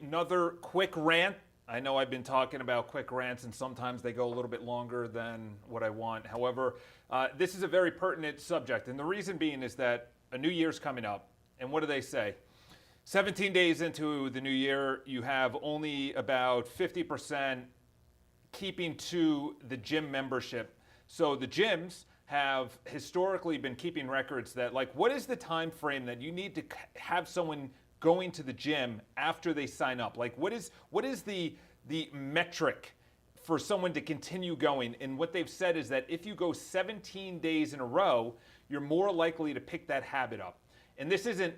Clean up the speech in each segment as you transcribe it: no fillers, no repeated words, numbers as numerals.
another quick rant. I know I've been talking about quick rants, and sometimes they go a little bit longer than what I want. However, this is a very pertinent subject, and the reason being is that a new year's coming up, and what do they say? 17 days into the new year, you have only about 50% keeping to the gym membership. So the gyms have historically been keeping records that, like, what is the time frame that you need to have someone going to the gym after they sign up? Like, what is the metric for someone to continue going? And what they've said is that if you go 17 days in a row, you're more likely to pick that habit up. And this isn't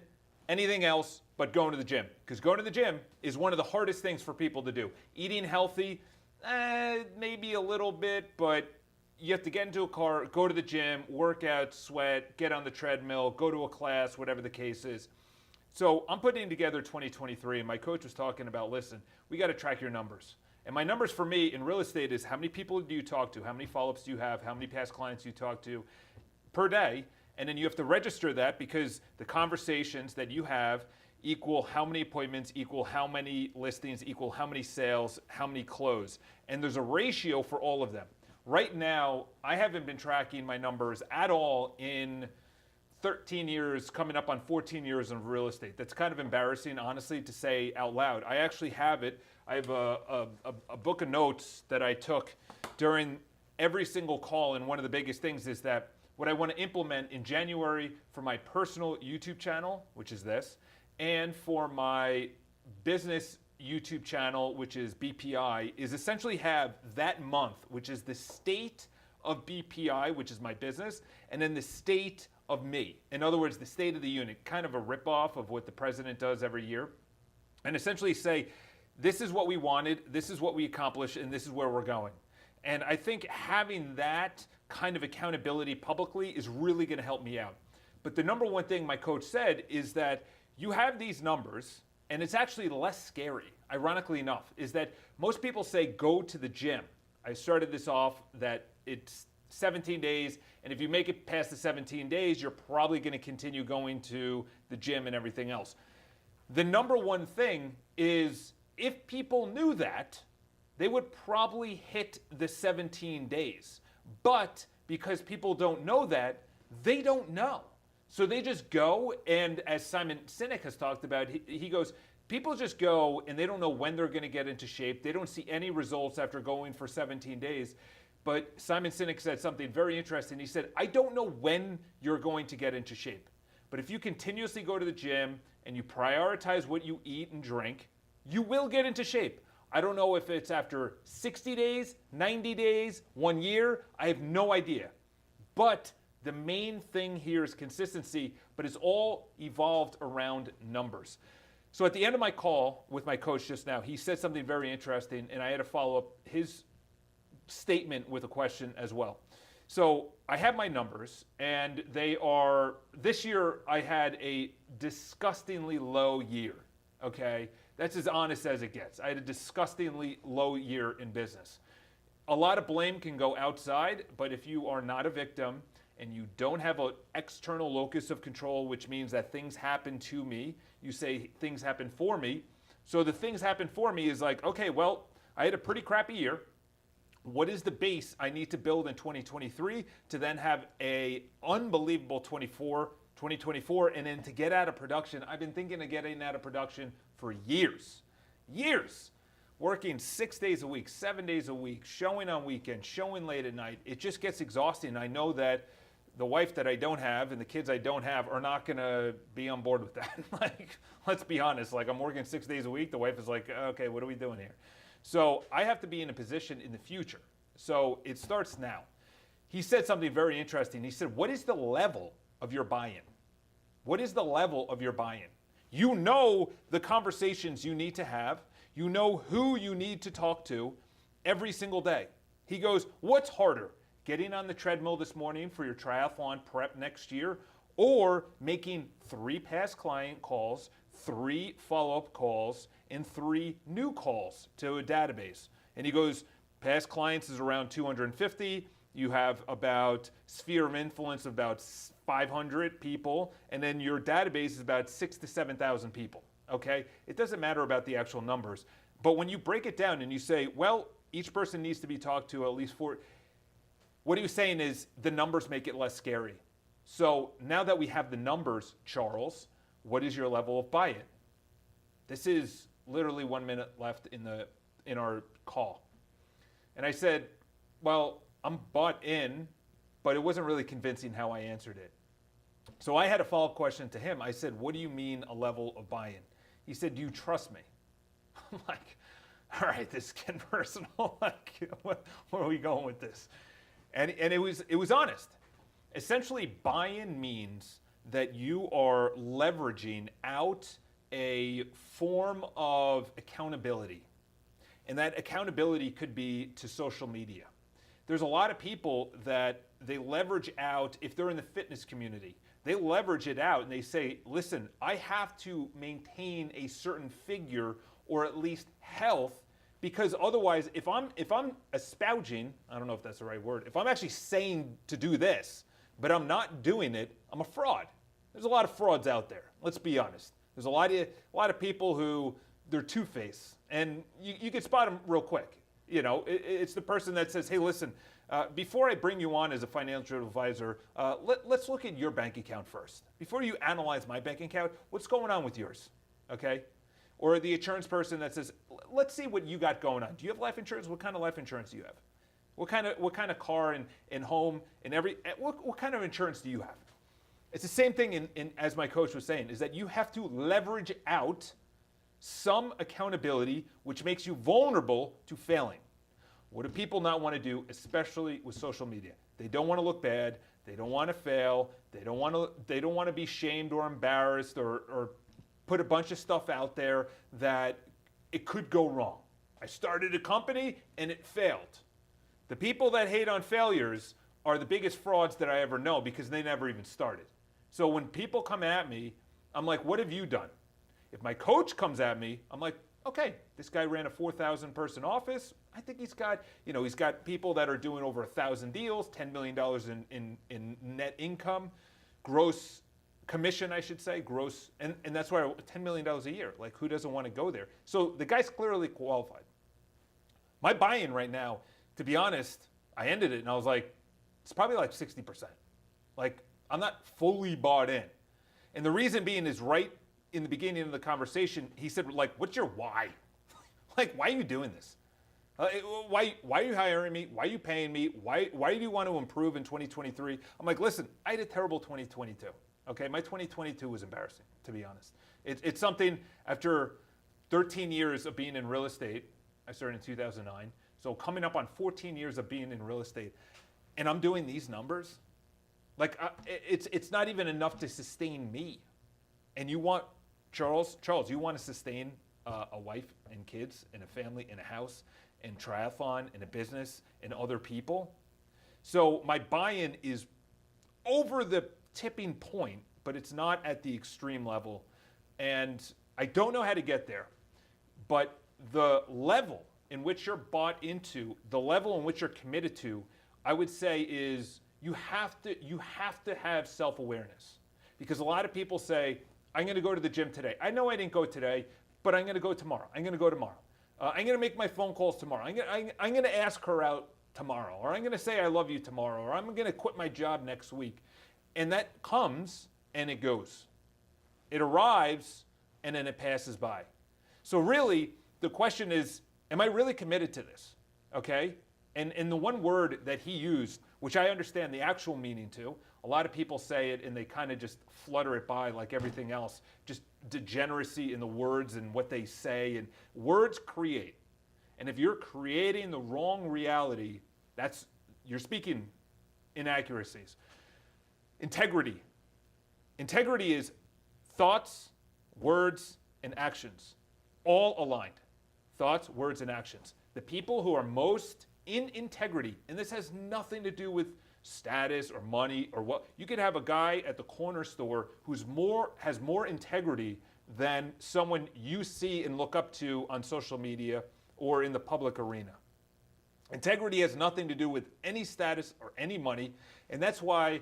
anything else but going to the gym, because going to the gym is one of the hardest things for people to do. Eating healthy, maybe a little bit, but you have to get into a car, go to the gym, work out, sweat, get on the treadmill, go to a class, whatever the case is. So I'm putting together 2023, and my coach was talking about, listen, we got to track your numbers. And my numbers for me in real estate is how many people do you talk to, how many follow-ups do you have, how many past clients you talk to per day, and then you have to register that because the conversations that you have equal how many appointments, equal how many listings, equal how many sales, how many close. And there's a ratio for all of them. Right now, I haven't been tracking my numbers at all in 13 years, coming up on 14 years of real estate. That's kind of embarrassing, honestly, to say out loud. I actually have it. I have a book of notes that I took during every single call, and one of the biggest things is that what I want to implement in January for my personal YouTube channel, which is this, and for my business YouTube channel, which is BPI, is essentially have that month, which is the state of BPI, which is my business, and then the state of me. In other words, the state of the unit, kind of a ripoff of what the president does every year, and essentially say, this is what we wanted, this is what we accomplished, and this is where we're going. And I think having that kind of accountability publicly is really going to help me out. But the number one thing my coach said is that you have these numbers, and it's actually less scary, ironically enough, is that most people say go to the gym. I started this off that it's 17 days, and if you make it past the 17 days, you're probably going to continue going to the gym and everything else. The number one thing is if people knew that, they would probably hit the 17 days. But because people don't know that, they don't know. So they just go, and as Simon Sinek has talked about, he goes, people just go and they don't know when they're going to get into shape. They don't see any results after going for 17 days. But Simon Sinek said something very interesting. He said, I don't know when you're going to get into shape. But if you continuously go to the gym and you prioritize what you eat and drink, you will get into shape. I don't know if it's after 60 days, 90 days, 1 year. I have no idea. But the main thing here is consistency, but it's all evolved around numbers. So at the end of my call with my coach just now, he said something very interesting, and I had to follow up his statement with a question as well. So I have my numbers, and they are, this year I had a disgustingly low year, okay? That's as honest as it gets. I had a disgustingly low year in business. A lot of blame can go outside, but if you are not a victim and you don't have an external locus of control, which means that things happen to me, you say things happen for me. So the things happen for me is like, okay, well, I had a pretty crappy year. What is the base I need to build in 2023 to then have a unbelievable 2024, and then to get out of production? I've been thinking of getting out of production for years, working 6 days a week, 7 days a week, showing on weekends, showing late at night. It just gets exhausting. I know that the wife that I don't have and the kids I don't have are not going to be on board with that. Like, let's be honest, like I'm working 6 days a week. The wife is like, okay, what are we doing here? So I have to be in a position in the future. So it starts now. He said something very interesting. He said, what is the level of your buy-in? What is the level of your buy-in? You know the conversations you need to have. You know who you need to talk to every single day. He goes, what's harder? Getting on the treadmill this morning for your triathlon prep next year, or making 3 past client calls, 3 follow-up calls, and 3 new calls to a database? And he goes, past clients is around 250. You have about sphere of influence of about 500 people, and then your database is about 6,000 to 7,000 people. okay? It doesn't matter about the actual numbers. But when you break it down and you say, well, each person needs to be talked to at least 4, what he was saying is the numbers make it less scary. So now that we have the numbers, Charles, what is your level of buy-in? This is literally 1 minute left in our call. And I said, well, I'm bought in, but it wasn't really convincing how I answered it. So I had a follow-up question to him. I said, what do you mean a level of buy-in? He said, do you trust me? I'm like, all right, this is getting personal. Like, where are we going with this? And it was honest. Essentially, buy-in means that you are leveraging out a form of accountability. And that accountability could be to social media. There's a lot of people that they leverage out, if they're in the fitness community, they leverage it out and they say, listen, I have to maintain a certain figure or at least health, because otherwise, if I'm espousing, I don't know if that's the right word, if I'm actually saying to do this, but I'm not doing it, I'm a fraud. There's a lot of frauds out there. Let's be honest. There's a lot of people who they're two-faced, and you can spot them real quick. You know, it's the person that says, hey, listen, before I bring you on as a financial advisor, let's look at your bank account first. Before you analyze my bank account, what's going on with yours, okay? Or the insurance person that says, let's see what you got going on. Do you have life insurance? What kind of life insurance do you have? What kind of car and home and what kind of insurance do you have? It's the same thing as my coach was saying, is that you have to leverage out some accountability, which makes you vulnerable to failing. What do people not want to do, especially with social media? They don't want to look bad. They don't want to fail. They don't want to be shamed or embarrassed or put a bunch of stuff out there that it could go wrong. I started a company and it failed. The people that hate on failures are the biggest frauds that I ever know, because they never even started. So when people come at me, I'm like, what have you done? If my coach comes at me, I'm like, okay, this guy ran a 4,000 person office. I think he's got people that are doing over 1,000 deals, $10 million in net income, gross commission, I should say, gross, and that's why $10 million a year. Like, who doesn't want to go there? So the guy's clearly qualified. My buy-in right now, to be honest, I ended it and I was like, it's probably like 60%. Like, I'm not fully bought in. And the reason being is right in the beginning of the conversation, he said, like, what's your why? Like, why are you doing this? Why are you hiring me? Why are you paying me? Why do you want to improve in 2023? I'm like, listen, I had a terrible 2022. Okay, my 2022 was embarrassing, to be honest. It's something, after 13 years of being in real estate, I started in 2009, so coming up on 14 years of being in real estate, and I'm doing these numbers, like, it's not even enough to sustain me. And you want, Charles, you want to sustain a wife and kids and a family and a house and triathlon and a business and other people. So my buy-in is over the tipping point, but it's not at the extreme level. And I don't know how to get there, but the level in which you're bought into, the level in which you're committed to, I would say is you have to have self-awareness. Because a lot of people say, I'm going to go to the gym today. I know I didn't go today, but I'm going to go tomorrow. I'm going to go tomorrow. I'm going to make my phone calls tomorrow. I'm going to ask her out tomorrow, or I'm going to say I love you tomorrow, or I'm going to quit my job next week. And that comes and it goes. It arrives and then it passes by. So really, the question is, am I really committed to this? Okay? And the one word that he used, which I understand the actual meaning to, a lot of people say it and they kind of just flutter it by like everything else, just degeneracy in the words and what they say. And words create. And if you're creating the wrong reality, you're speaking inaccuracies. Integrity. Integrity is thoughts, words, and actions, all aligned. Thoughts, words, and actions. The people who are most in integrity, and this has nothing to do with status or money or what. You could have a guy at the corner store who's has more integrity than someone you see and look up to on social media or in the public arena. Integrity has nothing to do with any status or any money, and that's why,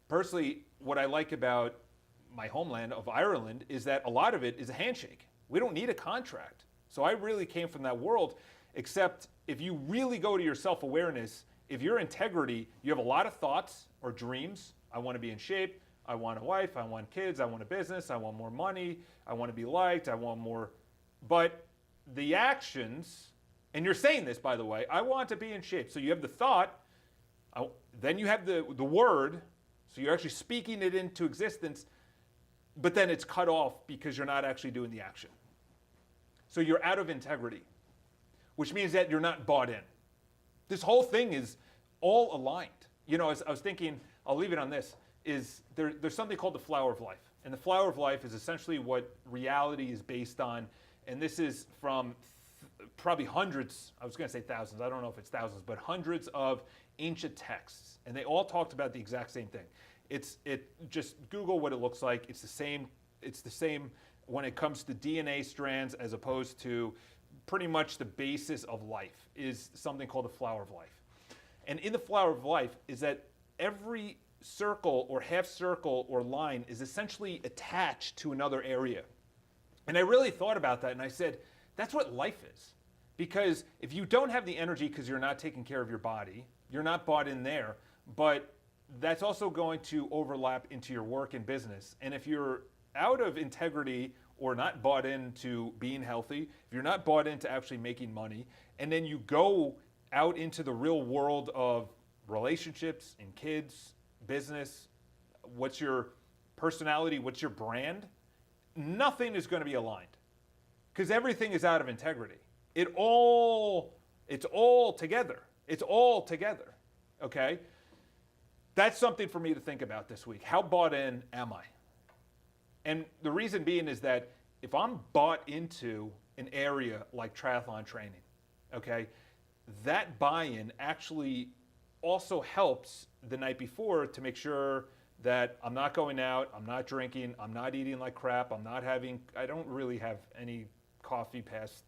personally, what I like about my homeland of Ireland is that a lot of it is a handshake. We don't need a contract. So I really came from that world, except if you really go to your self-awareness, if your integrity, you have a lot of thoughts or dreams. I want to be in shape. I want a wife. I want kids. I want a business. I want more money. I want to be liked. I want more. But the actions, and you're saying this, by the way, I want to be in shape. So you have the thought, then you have the word, so you're actually speaking it into existence, but then it's cut off because you're not actually doing the action. So you're out of integrity, which means that you're not bought in. This whole thing is all aligned. You know, as I was thinking, I'll leave it on this, is there's something called the flower of life. And the flower of life is essentially what reality is based on. And this is from probably hundreds, I was going to say thousands, I don't know if it's thousands, but hundreds of ancient texts. And they all talked about the exact same thing. Just Google what it looks like. It's the same when it comes to DNA strands, as opposed to pretty much the basis of life is something called the flower of life. And in the flower of life is that every circle or half circle or line is essentially attached to another area. And I really thought about that, and I said, that's what life is. Because if you don't have the energy because you're not taking care of your body, you're not bought in there, but that's also going to overlap into your work and business. And if you're out of integrity or not bought into being healthy, if you're not bought into actually making money, and then you go out into the real world of relationships and kids, business, what's your personality, what's your brand, nothing is going to be aligned because everything is out of integrity. It's all together. It's all together, okay? That's something for me to think about this week. How bought in am I? And the reason being is that if I'm bought into an area like triathlon training, okay, that buy-in actually also helps the night before to make sure that I'm not going out, I'm not drinking, I'm not eating like crap, I don't really have any coffee past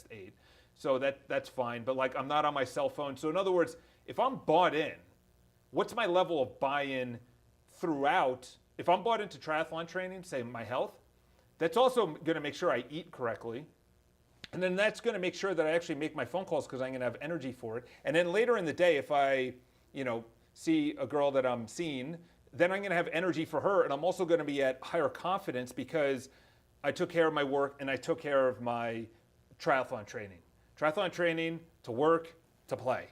8. So that's fine, but like I'm not on my cell phone. So in other words, if I'm bought in, what's my level of buy-in throughout? If I'm bought into triathlon training, say my health, that's also going to make sure I eat correctly. And then that's going to make sure that I actually make my phone calls because I'm going to have energy for it. And then later in the day, if I, see a girl that I'm seeing, then I'm going to have energy for her. And I'm also going to be at higher confidence because I took care of my work and I took care of my triathlon training. Triathlon training to work, to play.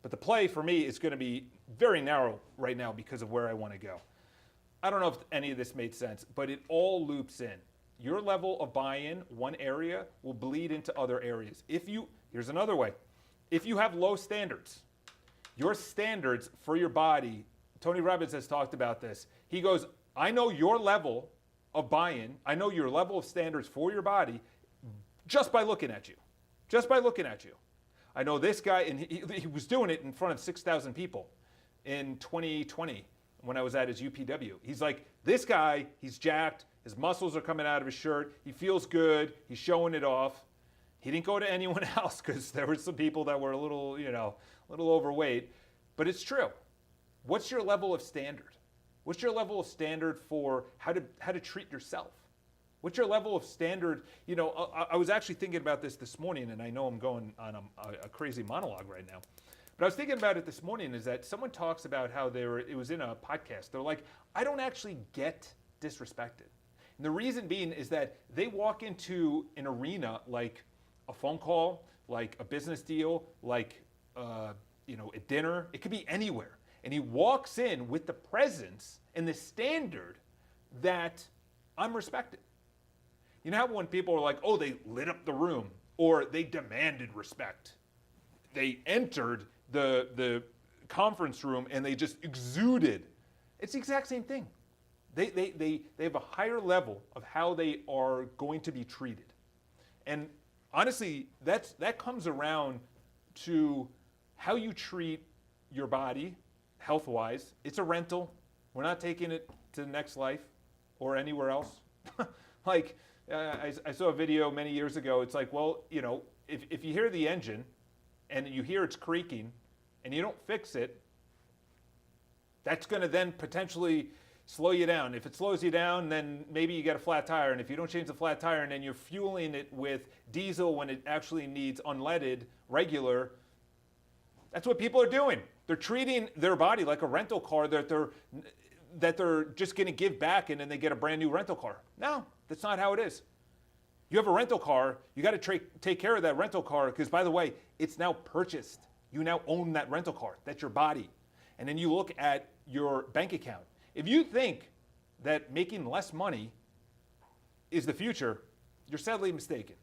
But the play for me is going to be very narrow right now because of where I want to go. I don't know if any of this made sense, but it all loops in. Your level of buy-in, one area, will bleed into other areas. Here's another way. If you have low standards, your standards for your body, Tony Robbins has talked about this. He goes, I know your level of buy-in, I know your level of standards for your body just by looking at you. Just by looking at you. I know this guy, and he was doing it in front of 6,000 people in 2020 when I was at his UPW. He's like, this guy, he's jacked, his muscles are coming out of his shirt, he feels good, he's showing it off. He didn't go to anyone else because there were some people that were a little overweight, but it's true. What's your level of standard? What's your level of standard for how to treat yourself? What's your level of standard? I was actually thinking about this morning, and I know I'm going on a crazy monologue right now. But I was thinking about it this morning, is that someone talks about how it was in a podcast. They're like, I don't actually get disrespected. And the reason being is that they walk into an arena like a phone call, like a business deal, like a dinner. It could be anywhere. And he walks in with the presence and the standard that I'm respected. You know how when people are like, oh, they lit up the room, or they demanded respect. They entered the conference room and they just exuded. It's the exact same thing. They have a higher level of how they are going to be treated. And honestly, that comes around to how you treat your body health-wise. It's a rental. We're not taking it to the next life or anywhere else. I saw a video many years ago. It's like, well, if you hear the engine and you hear it's creaking and you don't fix it, that's going to then potentially slow you down. If it slows you down, then maybe you get a flat tire. And if you don't change the flat tire and then you're fueling it with diesel when it actually needs unleaded, regular, that's what people are doing. They're treating their body like a rental car that they're just going to give back and then they get a brand new rental car. No, that's not how it is. You have a rental car, you got to take care of that rental car because, by the way, it's now purchased. You now own that rental car. That's your body. And then you look at your bank account. If you think that making less money is the future, you're sadly mistaken.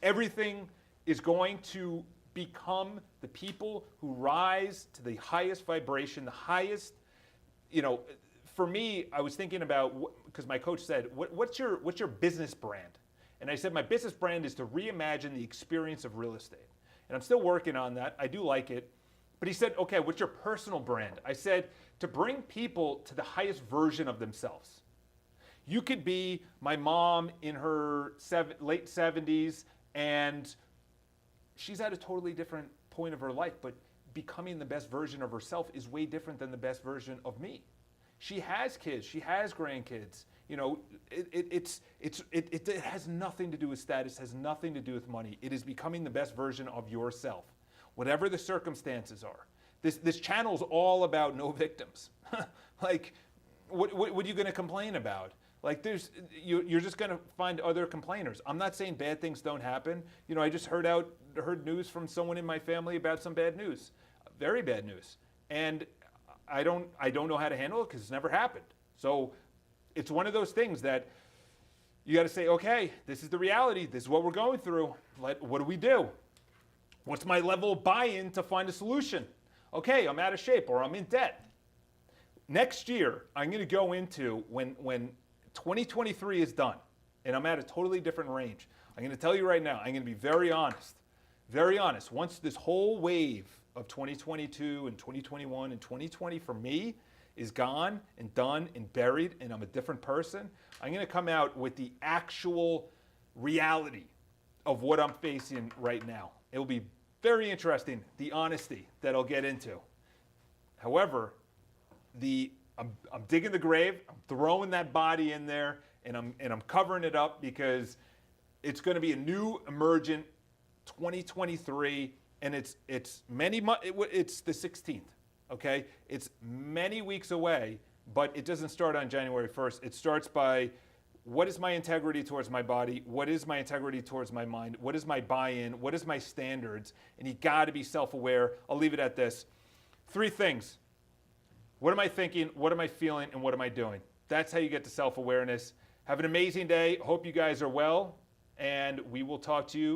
Everything is going to become the people who rise to the highest vibration, the highest, for me, I was thinking about, because my coach said, what's your business brand? And I said, my business brand is to reimagine the experience of real estate. And I'm still working on that. I do like it. But he said, okay, what's your personal brand? I said, to bring people to the highest version of themselves. You could be my mom in her late 70s, and she's at a totally different point of her life, but becoming the best version of herself is way different than the best version of me. She has kids, she has grandkids. It has nothing to do with status, has nothing to do with money. It is becoming the best version of yourself, whatever the circumstances are. This channel's all about no victims. Like, what are you going to complain about? Like, you're just going to find other complainers. I'm not saying bad things don't happen. I just heard news from someone in my family about some bad news, very bad news, and I don't know how to handle it because it's never happened. So it's one of those things that you got to say, okay, this is the reality. This is what we're going through. What do we do? What's my level of buy-in to find a solution? Okay, I'm out of shape or I'm in debt. Next year, I'm going to go into when 2023 is done, and I'm at a totally different range. I'm going to tell you right now, I'm going to be very honest. Very honest. Once this whole wave of 2022 and 2021 and 2020 for me is gone and done and buried and I'm a different person, I'm going to come out with the actual reality of what I'm facing right now. It will be very interesting, the honesty that I'll get into. However, I'm digging the grave, I'm throwing that body in there, and I'm covering it up because it's going to be a new emergent 2023, and it's the 16th. Okay, it's many weeks away, but it doesn't start on January 1st. It starts by what is my integrity towards my body? What is my integrity towards my mind? What is my buy-in? What is my standards? And you got to be self-aware. I'll leave it at this. 3 things. What am I thinking? What am I feeling? And what am I doing? That's how you get to self-awareness. Have an amazing day. Hope you guys are well, and we will talk to you